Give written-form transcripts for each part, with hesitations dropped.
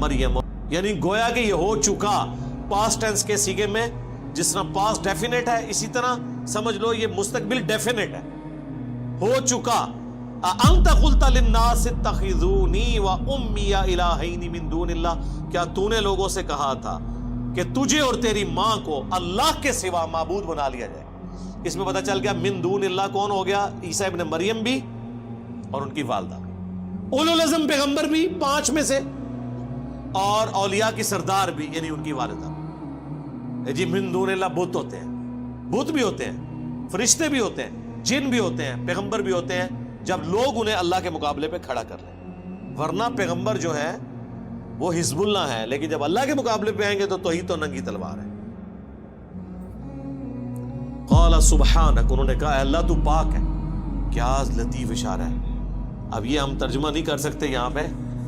مریم، یعنی گویا کہ یہ ہو چکا پاسٹ ٹینس کے سیگے میں. جس طرح پاسٹ ڈیفینیٹ ہے اسی طرح سمجھ لو یہ مستقبل ڈیفینیٹ ہے، ہو چکا. انت قلت للناس اتخذونی و امی الہین من دون اللہ، کیا تو نے لوگوں سے کہا تھا کہ تجھے اور تیری ماں کو اللہ کے سوا معبود بنا لیا جائے؟ اس میں پتہ چل گیا من دون اللہ کون ہو گیا؟ عیسیٰ ابن مریم بھی اور ان کی والدہ بھی، اولو العزم پیغمبر بھی 5 میں سے، اور اولیاء کی سردار بھی یعنی ان کی والدہ. جی من دون اللہ بت ہوتے ہیں، بت بھی ہوتے ہیں، فرشتے بھی ہوتے ہیں، جن بھی ہوتے ہیں، پیغمبر بھی ہوتے ہیں جب لوگ انہیں اللہ کے مقابلے پہ کھڑا کر لیں. ورنہ پیغمبر جو ہے وہ حزب اللہ ہے، لیکن جب اللہ کے مقابلے پہ آئیں گے تو توحید تو ننگی تلوار ہے. قال سبحانک، انہوں نے کہا اے اللہ تو پاک ہے. کیا لطیف اشارہ ہے. اب یہ ہم ترجمہ نہیں کر سکتے یہاں پہ،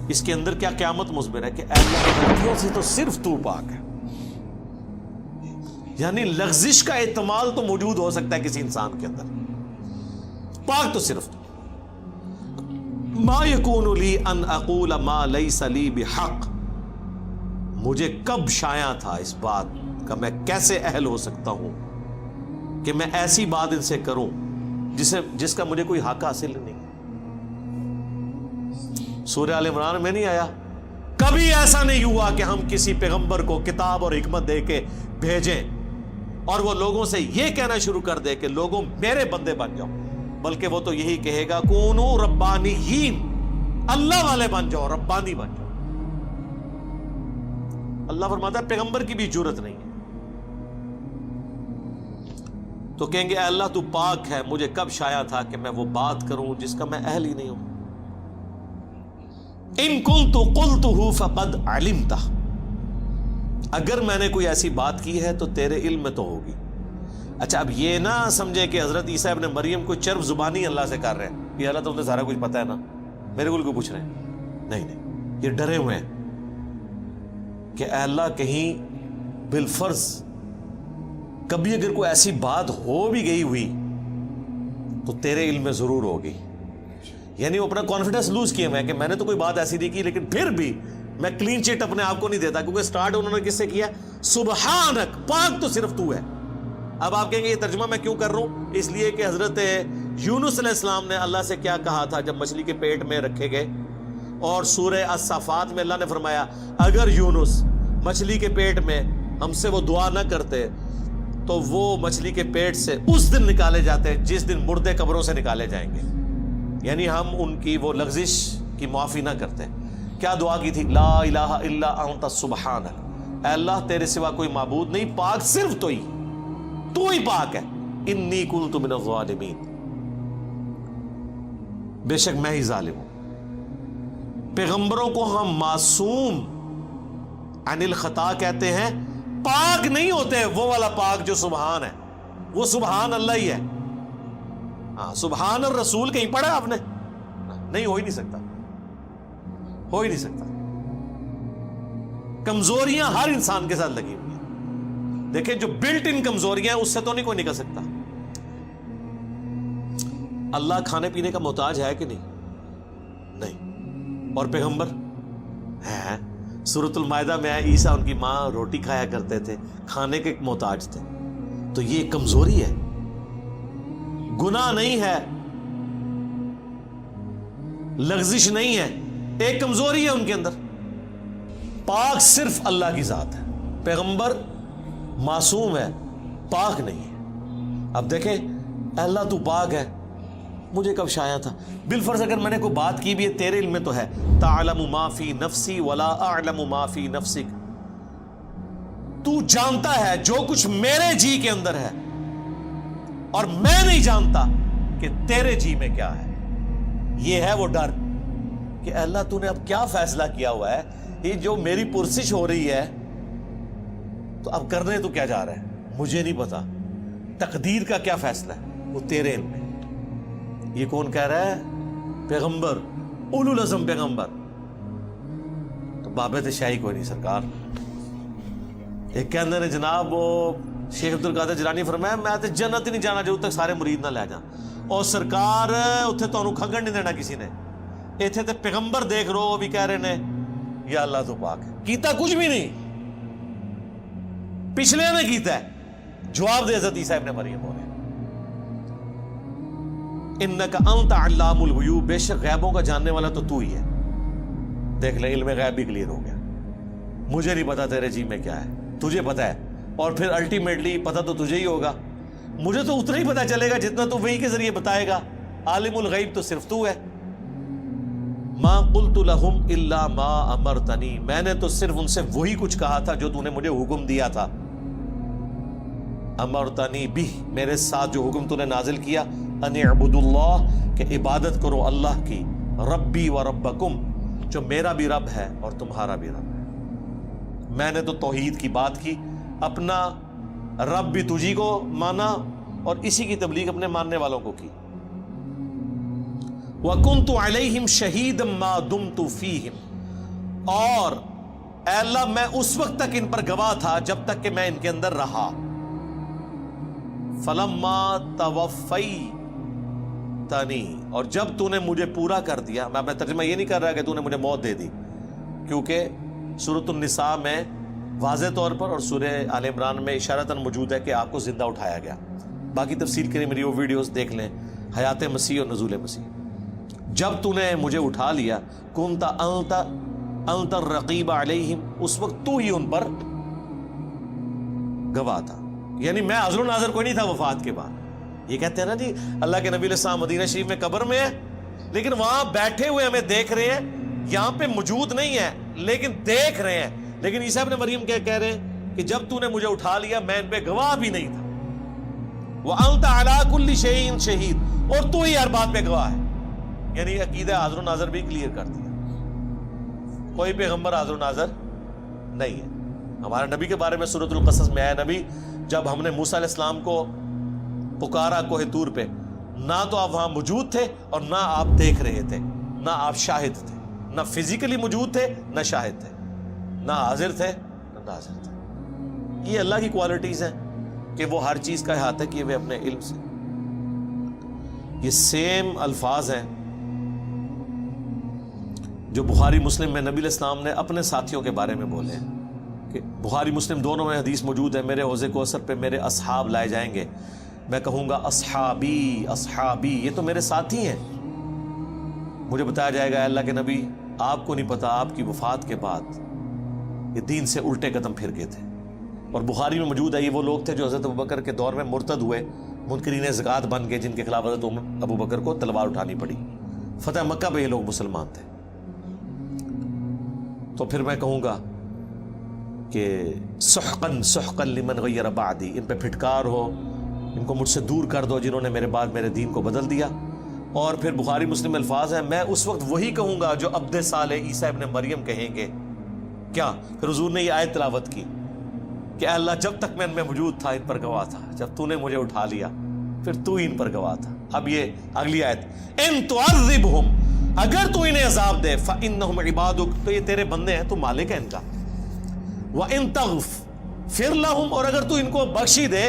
اس کے اندر کیا قیامت مخبر ہے کہ اے اللہ غلطیوں سے تو صرف تو پاک ہے. یعنی لغزش کا احتمال تو موجود ہو سکتا ہے کسی انسان کے اندر، پاک تو صرف تو. ما یکون لی ان اقول ما لیس لی بحق، مجھے کب شایع تھا اس بات کا، میں کیسے اہل ہو سکتا ہوں کہ میں ایسی بات ان سے کروں جس کا مجھے کوئی حق حاصل نہیں. سورہ آل عمران میں نہیں آیا کبھی ایسا نہیں ہوا کہ ہم کسی پیغمبر کو کتاب اور حکمت دے کے بھیجیں اور وہ لوگوں سے یہ کہنا شروع کر دے کہ لوگوں میرے بندے بن جاؤ، بلکہ وہ تو یہی کہے گا کونو ربانیین، اللہ والے بن جاؤ، ربانی بن جاؤ. اللہ فرماتا ہے پیغمبر کی بھی جرت نہیں ہے. تو کہیں گے اے اللہ تو پاک ہے، مجھے کب شایع تھا کہ میں وہ بات کروں جس کا میں اہل ہی نہیں ہوں. ان کنت قلتہ فقد علمتہ، اگر میں نے کوئی ایسی بات کی ہے تو تیرے علم میں تو ہوگی. اچھا اب یہ نہ سمجھے کہ حضرت عیسیٰ ابن مریم کو چرب زبانی اللہ سے کر رہے ہیں کہ اللہ تو تمہیں سارا کچھ پتہ ہے نا، میرے کو پوچھ رہے ہیں. نہیں، یہ ڈرے ہوئے ہیں کہ اے اللہ کہیں بالفرض کبھی اگر کوئی ایسی بات ہو بھی گئی ہوئی تو تیرے علم میں ضرور ہوگی. یعنی وہ اپنا کانفیڈنس لوز کیے ہوئے ہیں کہ میں نے تو کوئی بات ایسی نہیں کی، لیکن پھر بھی میں کلین چٹ اپنے آپ کو نہیں دیتا، کیونکہ سٹارٹ انہوں نے کس سے کیا؟ سبحانک، پاک تو صرف تو ہے. اب آپ کہیں گے یہ ترجمہ میں کیوں کر رہا ہوں؟ اس لیے کہ حضرت یونس علیہ السلام نے اللہ سے کیا کہا تھا جب مچھلی کے پیٹ میں رکھے گئے، اور سورہ الصافات میں اللہ نے فرمایا اگر یونس مچھلی کے پیٹ میں ہم سے وہ دعا نہ کرتے تو وہ مچھلی کے پیٹ سے اس دن نکالے جاتے جس دن مردے قبروں سے نکالے جائیں گے. یعنی ہم ان کی وہ لغزش کی معافی نہ کرتے. کیا دعا کی تھی؟ لا الہ الا انت سبحانک، اے اللہ تیرے سوا کوئی معبود نہیں، پاک صرف تو ہی پاک ہے. انی کنت من الظالمین، بے شک میں ہی ظالم ہوں. پیغمبروں کو ہم معصوم عن الخطا کہتے ہیں، پاک نہیں ہوتے وہ والا پاک جو سبحان ہے، وہ سبحان اللہ ہی ہے. ہاں سبحان الرسول کہیں پڑھا آپ نے؟ نہیں، ہو ہی نہیں سکتا، ہو ہی نہیں سکتا. کمزوریاں ہر انسان کے ساتھ لگی ہوئی ہیں. دیکھیں جو بلٹ ان کمزوریاں ہیں اس سے تو نہیں کوئی نکل سکتا. اللہ کھانے پینے کا محتاج ہے کہ نہیں؟ اور پیغمبر ہے. سورۃ المائدہ میں ہے عیسیٰ ان کی ماں روٹی کھایا کرتے تھے، کھانے کے محتاج تھے. تو یہ کمزوری ہے، گناہ نہیں ہے، لغزش نہیں ہے، ایک کمزوری ہے ان کے اندر. پاک صرف اللہ کی ذات ہے. پیغمبر معصوم ہے، پاک نہیں ہے. اب دیکھیں اللہ تو پاک ہے، مجھے کب شایع تھا؟ بالفرض اگر میں نے کوئی بات کی بھی ہے تیرے علم میں تو ہے. تعلم ما فی نفسی ولا اعلم ما فی نفسک، تو جانتا ہے جو کچھ میرے جی کے اندر ہے اور میں نہیں جانتا کہ تیرے جی میں کیا ہے. یہ ہے وہ ڈر کہ اللہ تو نے اب کیا فیصلہ کیا ہوا ہے، یہ جو میری پرسش ہو رہی ہے تو اب کرنے تو کیا جا رہا ہے، مجھے نہیں پتا. تقدیر کا کیا فیصلہ ہے وہ تیرے علم میں. یہ کون کہہ رہا ہے؟ پیغمبر، اولو العزم پیغمبر. تو بابت شاہی کوئی نہیں سرکار. ایک کے اندر جناب وہ شیخ عبد القادر جیلانی فرمایا میں تے جنت ہی نہیں جانا جب تک سارے مرید نہ لے جان. اور سرکار اتنے تمہیں کھنگن نہیں دینا کسی نے. اتنے تے پیغمبر دیکھ رہو وہ بھی کہہ رہے نے یا اللہ تو پاک ہے. کیتا کچھ بھی نہیں, پچھلے نے کیتا ہے. جواب دے حضرت عیسیٰ ابن مریم بولے انک انت علام الغیوب, بے شک غیبوں کا جاننے والا تو ہی ہے. دیکھ لے علم غیب بھی کلیئر ہو گیا. مجھے نہیں پتا تیرے جی میں کیا ہے, تجھے پتا ہے, اور پھر الٹیمیٹلی پتا تو تجھے ہی ہوگا. مجھے تو اتنا ہی پتا چلے گا جتنا تو وہی کے ذریعے بتائے گا. عالم الغیب تو صرف تو ہے. ما قلت لهم الا ما امرتنی, میں نے تو صرف ان سے وہی کچھ کہا تھا جو تو نے مجھے حکم دیا تھا. امرتنی بھی, میرے ساتھ جو حکم تو نے نازل کیا, ان اعبدوا اللہ, کہ عبادت کرو اللہ کی, ربی و ربکم, جو میرا بھی رب ہے اور تمہارا بھی رب ہے. میں نے تو توحید کی بات کی, اپنا رب بھی تجھی کو مانا اور اسی کی تبلیغ اپنے ماننے والوں کو کی. وَكُنْتُ عَلَيْهِمْ شَهِيدًا مَا دُمْتُ فِيهِمْ, اور اے اللہ میں اس وقت تک ان پر گواہ تھا جب تک کہ میں ان کے اندر رہا. فَلَمَّا تَوَفَّيْتَنِي, اور جب تو نے مجھے پورا کر دیا. میں ترجمہ یہ نہیں کر رہا کہ تو نے مجھے موت دے دی, کیونکہ سورۃ النساء میں واضح طور پر اور سورہ آل عمران میں اشارتاً موجود ہے کہ آپ کو زندہ اٹھایا گیا. باقی تفصیل کے لیے میری وہ ویڈیوز دیکھ لیں, حیات مسیح اور نزول مسیح. جب تو نے مجھے اٹھا لیا, کنت انت الرقیب علیہم, اس وقت تو ہی ان پر گواہ تھا. یعنی میں حاضر و ناظر کوئی نہیں تھا وفات کے بعد. یہ کہتے ہیں نا جی اللہ کے نبی علیہ السلام مدینہ شریف میں قبر میں ہے, لیکن وہاں بیٹھے ہوئے ہمیں دیکھ رہے ہیں, یہاں پہ موجود نہیں ہے لیکن دیکھ رہے ہیں. لیکن عیسیٰ ابن مریم کہہ رہے ہیں کہ جب تو نے مجھے اٹھا لیا میں ان پہ گواہ بھی نہیں تھا. وَأَنْتَ عَلَىٰ كُلِّ شَيْءٍ شَهِيدٌ, اور تو ہی ہر بات پہ گواہ ہے. یعنی عقیدہ حاضر و ناظر بھی کلیئر کر دیا. کوئی پیغمبر حاضر و ناظر نہیں ہے. ہمارے نبی کے بارے میں سورۃ القصص میں آیا, نبی جب ہم نے موسیٰ علیہ السلام کو پکارا کوہ طور پہ, نہ تو آپ وہاں موجود تھے اور نہ آپ دیکھ رہے تھے, نہ آپ شاہد تھے, نہ فزیکلی موجود تھے نہ شاہد تھے, نہ حاضر تھے نہ ناظر تھے. یہ اللہ کی کوالٹیز ہیں کہ وہ ہر چیز کا احاطہ کیے ہوئے اپنے علم سے. یہ سیم الفاظ ہیں جو بخاری مسلم میں نبی علیہ السلام نے اپنے ساتھیوں کے بارے میں بولے ہیں کہ بخاری مسلم دونوں میں حدیث موجود ہے, میرے حوض کوثر پہ میرے اصحاب لائے جائیں گے, میں کہوں گا اصحابی اصحابی, یہ تو میرے ساتھی ہیں. مجھے بتایا جائے گا اللہ کے نبی آپ کو نہیں پتا آپ کی وفات کے بعد یہ دین سے الٹے قدم پھر گئے تھے. اور بخاری میں موجود ہے یہ وہ لوگ تھے جو حضرت ابوبکر کے دور میں مرتد ہوئے, منکرین زکوٰۃ بن گئے, جن کے خلاف حضرت ابوبکر کو تلوار اٹھانی پڑی. فتح مکہ پہ یہ لوگ مسلمان تھے. تو پھر میں کہوں گا کہ سحقاً سحقاً لمن غیر بعدی, ان پہ پھٹکار ہو, ان کو مجھ سے دور کر دو جنہوں نے میرے بعد میرے دین کو بدل دیا. اور پھر بخاری مسلم الفاظ ہیں, میں اس وقت وہی کہوں گا جو عبد صالح عیسیٰ ابن مریم کہیں گے. کیا پھر حضور نے یہ آیت تلاوت کی کہ اے اللہ جب تک میں ان میں موجود تھا ان پر گواہ تھا, جب تو نے مجھے اٹھا لیا پھر تو ہی ان پر گواہ تھا. اب یہ اگلی آیت, ان تعذبہم, اگر تو انہیں عذاب دے, فإنہم عبادک, تو یہ تیرے بندے ہیں, تو مالک ہے ان کا. وإن تغفر لہم, اور اگر تو ان کو بخشی دے,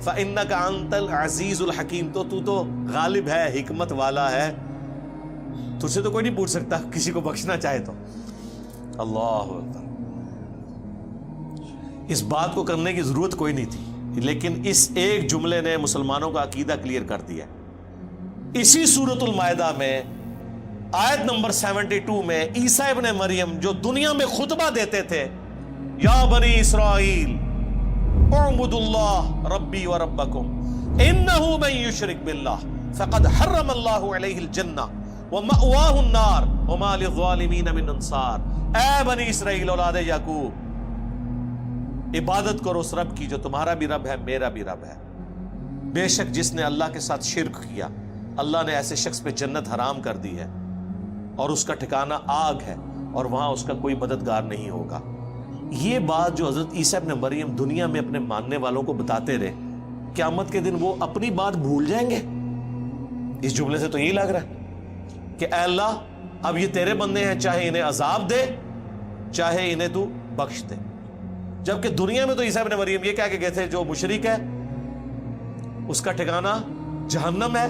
فإنک انت العزیز الحکیم, تو غالب ہے, حکمت والا ہے, تجھ سے تو کوئی نہیں پوچھ سکتا کسی کو بخشنا چاہے تو. اللہ اکبر. اس بات کو کرنے کی ضرورت کوئی نہیں تھی, لیکن اس ایک جملے نے مسلمانوں کا عقیدہ کلیئر کر دیا. اسی سورۃ المائدہ میں آیت نمبر 72 میں عیسیٰ ابن مریم جو دنیا میں خطبہ دیتے تھے, یا بنی اسرائیل اعبدوا اللہ ربی و ربکم انہ من یشرک باللہ فقد حرم اللہ علیہ الجنہ ومأواہ النار وما للظالمین من انصار. اے بنی اسرائیل اولاد یعقوب, عبادت کرو اس رب کی جو تمہارا بھی رب ہے میرا بھی رب ہے. بے شک جس نے اللہ کے ساتھ شرک کیا, اللہ نے ایسے شخص پہ جنت حرام کر دی ہے اور اس کا ٹھکانہ آگ ہے اور وہاں اس کا کوئی مددگار نہیں ہوگا. یہ بات جو حضرت عیسیٰ ابن مریم دنیا میں اپنے ماننے والوں کو بتاتے رہے, قیامت کے دن وہ اپنی بات بھول جائیں گے؟ اس جملے سے تو یہی لگ رہا ہے کہ اے اللہ اب یہ تیرے بندے ہیں, چاہے انہیں عذاب دے چاہے انہیں تو بخش دے. جبکہ دنیا میں تو عیسیٰ ابن مریم یہ کہہ کے گئے تھے جو مشرک ہے اس کا ٹھکانہ جہنم ہے,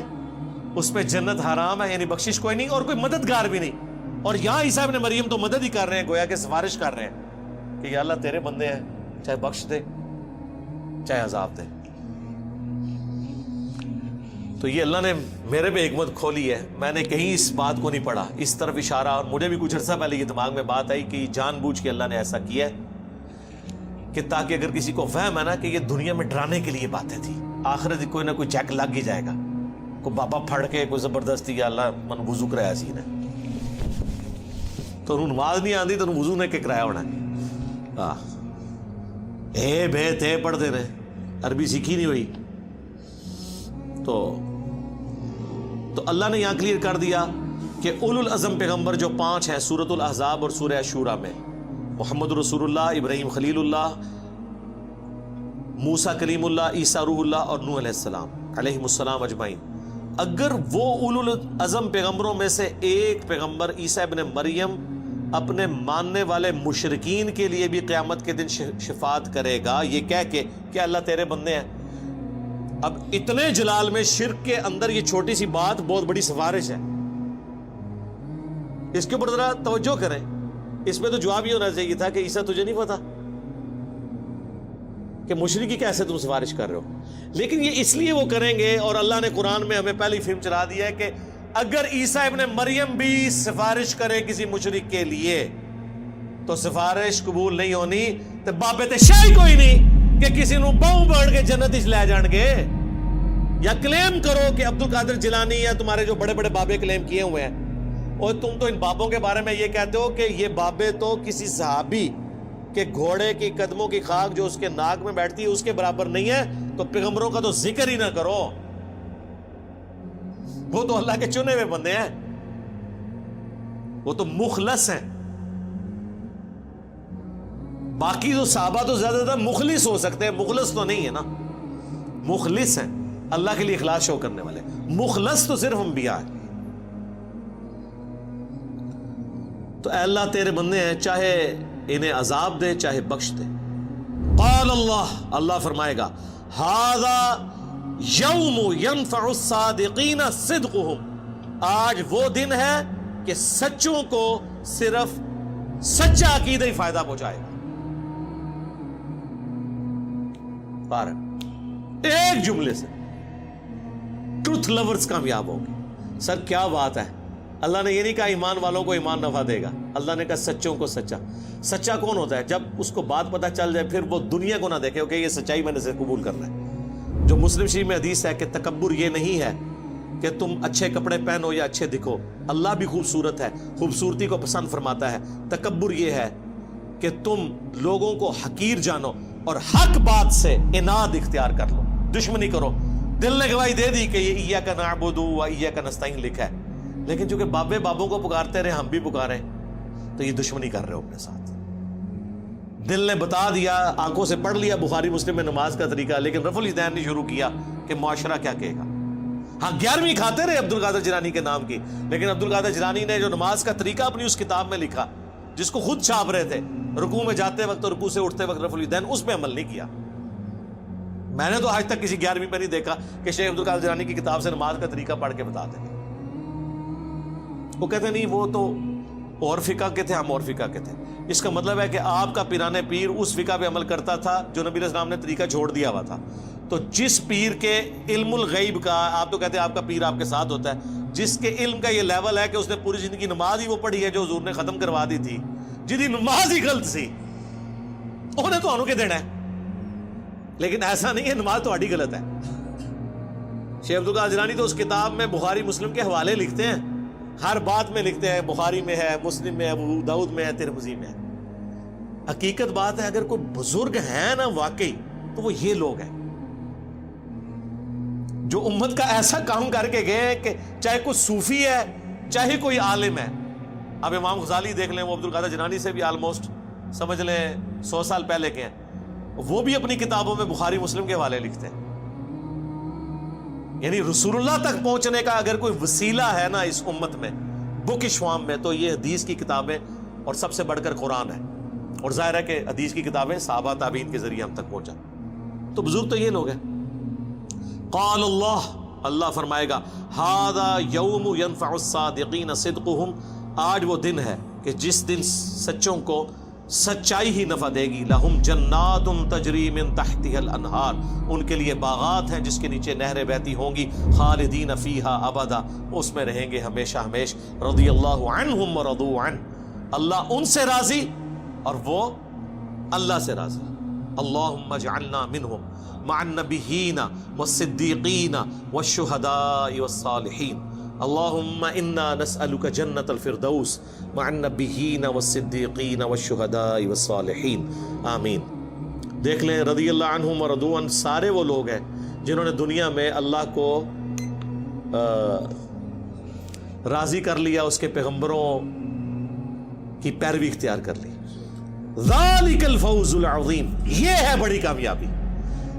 اس پہ جنت حرام ہے, یعنی بخشش کوئی نہیں اور کوئی مددگار بھی نہیں. اور یہاں عیسیٰ ابن مریم تو مدد ہی کر رہے ہیں، گویا کہ سفارش کر رہے ہیں کہ یا اللہ تیرے بندے ہیں، چاہے بخش دے چاہے عذاب دے۔ تو یہ اللہ نے میرے پہ حکمت کھولی ہے، میں نے کہیں اس بات کو نہیں پڑھا، اس طرف اشارہ، اور مجھے بھی کچھ عرصہ پہلے یہ دماغ میں بات آئی کہ جان بوجھ کے اللہ نے ایسا کیا ہے کہ تاکہ اگر کسی کو وہم ہے نا کہ یہ دنیا میں ڈرانے کے لیے باتیں تھی، آخرت کوئی نہ کوئی چیک لگ ہی جائے گا، کوئی بابا پھڑ کے کوئی زبردستی یا اللہ من وضو کرایا سی نے تو نماز نہیں آتی تو وضو نے کہ کرایا ہونا اے بے تے پڑھتے رہے، عربی سیکھی نہیں ہوئی۔ تو اللہ نے یہاں کلیئر کر دیا کہ اولو العزم پیغمبر جو 5 ہیں سورۃ الاحزاب اور سورہ شورى میں، محمد رسول اللہ، ابراہیم خلیل اللہ، موسیٰ کلیم اللہ، عیسیٰ روح اللہ اور نوح علیہ السلام علیہم السلام اجمعین، اگر وہ اولو العزم پیغمبروں میں سے ایک پیغمبر عیسیٰ ابن مریم اپنے ماننے والے مشرکین کے لیے بھی قیامت کے دن شفاعت کرے گا یہ کہہ کے کہ اللہ تیرے بندے ہیں، اب اتنے جلال میں شرک کے اندر یہ چھوٹی سی بات بہت بڑی سفارش ہے، اس کے اوپر ذرا توجہ کریں۔ اس میں تو جواب یہ ہونا چاہیے تھا کہ عیسیٰ تجھے نہیں پتا کہ مشرکی کیسے تم سفارش کر رہے ہو، لیکن یہ اس لیے وہ کریں گے، اور اللہ نے قرآن میں ہمیں پہلی فلم چلا دیا ہے کہ اگر عیسیٰ ابن مریم بھی سفارش کرے کسی مشرک کے لیے تو سفارش قبول نہیں ہونی، تو بابے تے شاہی کوئی نہیں کہ کسی نو باؤں بڑھ کے جنت اچ لے جان گے، یا کلیم کرو کہ عبد القادر جیلانی یا تمہارے جو بڑے بڑے بابے کلیم کیے ہوئے ہیں، اور تم تو ان بابوں کے بارے میں یہ کہتے ہو کہ یہ بابے تو کسی صحابی کہ گھوڑے کی قدموں کی خاک جو اس کے ناک میں بیٹھتی ہے اس کے برابر نہیں ہے، تو پیغمبروں کا تو ذکر ہی نہ کرو، وہ تو اللہ کے چنے ہوئے بندے ہیں، وہ تو مخلص ہیں۔ باقی جو صحابہ تو زیادہ زیادہ مخلص ہو سکتے ہیں، مخلص تو نہیں ہے نا، مخلص ہیں اللہ کے لیے اخلاص شو کرنے والے، مخلص تو صرف انبیاء ہیں۔ تو اے اللہ تیرے بندے ہیں، چاہے انہیں عذاب دے چاہے بخش دے۔ قال اللہ فرمائے گا ھذا یوم ینفع الصادقین صدقہم، آج وہ دن ہے کہ سچوں کو صرف سچا عقیدہ ہی فائدہ پہنچائے گا۔ ایک جملے سے ٹروتھ لورز کامیاب ہوں گے۔ سر کیا بات ہے، اللہ نے یہ نہیں کہا ایمان والوں کو ایمان نفع دے گا، اللہ نے کہا سچوں کو سچا۔ سچا کون ہوتا ہے؟ جب اس کو بات پتہ چل جائے پھر وہ دنیا کو نہ دیکھے کہ یہ سچائی میں نے سے قبول کرنا ہے۔ جو مسلم شریف میں حدیث ہے کہ تکبر یہ نہیں ہے کہ تم اچھے کپڑے پہنو یا اچھے دکھو، اللہ بھی خوبصورت ہے، خوبصورتی کو پسند فرماتا ہے۔ تکبر یہ ہے کہ تم لوگوں کو حقیر جانو اور حق بات سے اناد اختیار کر لو، دشمنی کرو۔ دل نے گواہی دے دی کہ یہ ایاک نعبد و ایاک نستعین لکھا ہے، لیکن چونکہ بابوں کو پکارتے رہے ہم بھی پکاریں تو یہ دشمنی کر رہے ہو اپنے ساتھ۔ دل نے بتا دیا، آنکھوں سے پڑھ لیا بخاری مسلم میں نماز کا طریقہ، لیکن رفع الیدین نہیں شروع کیا کہ معاشرہ کیا کہے گا۔ ہاں 11ویں کھاتے رہے عبد القادر جیلانی کے نام کی، لیکن عبد القادر جیلانی نے جو نماز کا طریقہ اپنی اس کتاب میں لکھا جس کو خود چھاپ رہے تھے، رکوع میں جاتے وقت اور رکوع سے اٹھتے وقت رفع الیدین، اس پہ عمل نہیں کیا۔ میں نے تو آج تک کسی 11ویں پہ نہیں دیکھا کہ شیخ عبد القادر جیلانی کی کتاب سے نماز کا طریقہ پڑھ کے بتا دیں۔ وہ کہتے نہیں وہ تو اور فقہ کے تھے، ہم اور فقہ کے تھے۔ اس کا مطلب ہے کہ آپ کا پیران پیر اس فقہ پہ عمل کرتا تھا جو نبی علیہ السلام نے طریقہ چھوڑ دیا ہوا تھا۔ تو جس پیر کے علم الغیب کا، آپ تو کہتے ہیں آپ کا پیر آپ کے ساتھ ہوتا ہے، جس کے علم کا یہ لیول ہے کہ اس نے پوری زندگی نماز ہی وہ پڑھی ہے جو حضور نے ختم کروا دی تھی، جدی نماز ہی غلط سی، انہیں تو انہوں کے دینا ہے۔ لیکن ایسا نہیں ہے نماز تو آڈی غلط ہے۔ شیخ عبد القادر جیلانی تو اس کتاب میں بخاری مسلم کے حوالے لکھتے ہیں، ہر بات میں لکھتے ہیں، بخاری میں ہے، مسلم میں ہے، ابو داؤد میں ہے، ترمذی میں ہے۔ حقیقت بات ہے اگر کوئی بزرگ ہے نا واقعی تو وہ یہ لوگ ہیں جو امت کا ایسا کام کر کے گئے کہ چاہے کوئی صوفی ہے چاہے کوئی عالم ہے۔ اب امام غزالی دیکھ لیں، وہ عبد القادر جیلانی سے بھی آلموسٹ سمجھ لیں 100 سال پہلے کے ہیں، وہ بھی اپنی کتابوں میں بخاری مسلم کے حوالے لکھتے ہیں۔ یعنی رسول اللہ تک پہنچنے کا اگر کوئی وسیلہ ہے نا اس امت میں بک شوام میں تو یہ حدیث کی کتابیں اور سب سے بڑھ کر قرآن ہے، اور ظاہر ہے کہ حدیث کی کتابیں صحابہ تابعین کے ذریعے ہم تک پہنچا۔ تو بزرگ تو یہ لوگ ہیں۔ قال اللہ فرمائے گا ھذا یوم ینفع الصادقین صدقہم، آج وہ دن ہے کہ جس دن سچوں کو سچائی ہی نفع دے گی. لہم جنات تجری من تحتها الانہار، ان کے لیے باغات ہیں جس کے نیچے نہریں بہتی ہوں گی. خالدین فیہا ابدا، اس میں رہیں گے ہمیشہ ہمیش. رضی اللہ عنہم ورضوا عنہ، اللہ ان سے راضی اور وہ اللہ سے راضی. اللہم اجعلنا منہم مع النبیین والصدیقین والشہداء والصالحین. اللہم انا نسألک جنت الفردوس مع النبیین والصدیقین والشہداء والصالحین. آمین. دیکھ لیں رضی اللہ عنہم ورضوا عنہ سارے وہ لوگ ہیں جنہوں نے دنیا میں اللہ کو راضی کر لیا، اس کے پیغمبروں کی پیروی اختیار کر لی. ذالک الفوز العظیم، یہ ہے بڑی کامیابی.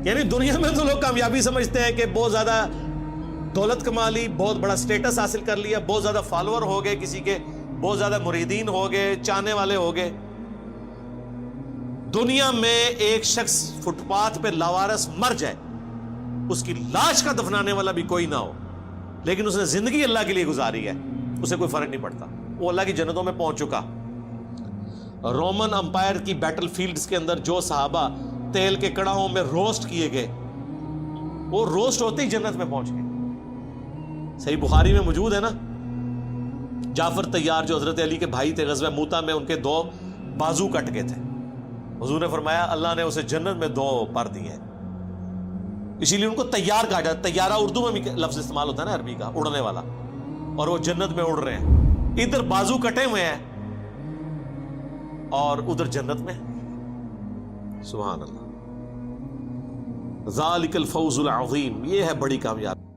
یعنی دنیا میں تو لوگ کامیابی سمجھتے ہیں کہ بہت زیادہ دولت کما لی، بہت بڑا سٹیٹس حاصل کر لیا، بہت زیادہ فالوور ہو گئے، کسی کے بہت زیادہ مریدین ہو گئے، چاہنے والے ہو گئے. دنیا میں ایک شخص فٹ پاتھ پہ لاوارث مر جائے، اس کی لاش کا دفنانے والا بھی کوئی نہ ہو، لیکن اس نے زندگی اللہ کے لیے گزاری ہے، اسے کوئی فرق نہیں پڑتا، وہ اللہ کی جنتوں میں پہنچ چکا. رومن امپائر کی بیٹل فیلڈز کے اندر جو صحابہ تیل کے کڑاہوں میں روسٹ کیے گئے، وہ روسٹ ہوتے ہی جنت میں پہنچ گئے. صحیح بخاری میں موجود ہے نا، جعفر طیار جو حضرت علی کے بھائی تھے، غزوہ موتا میں ان کے 2 بازو کٹ گئے تھے. حضور نے فرمایا اللہ نے اسے جنت میں 2 پر دیے، اسی لیے ان کو تیار کہا جاتا ہے. طیارہ اردو میں بھی لفظ استعمال ہوتا ہے نا عربی کا، اڑنے والا، اور وہ جنت میں اڑ رہے ہیں. ادھر بازو کٹے ہوئے ہیں اور ادھر جنت میں. سبحان اللہ. ذالک الفوز العظیم، یہ ہے بڑی کامیابی.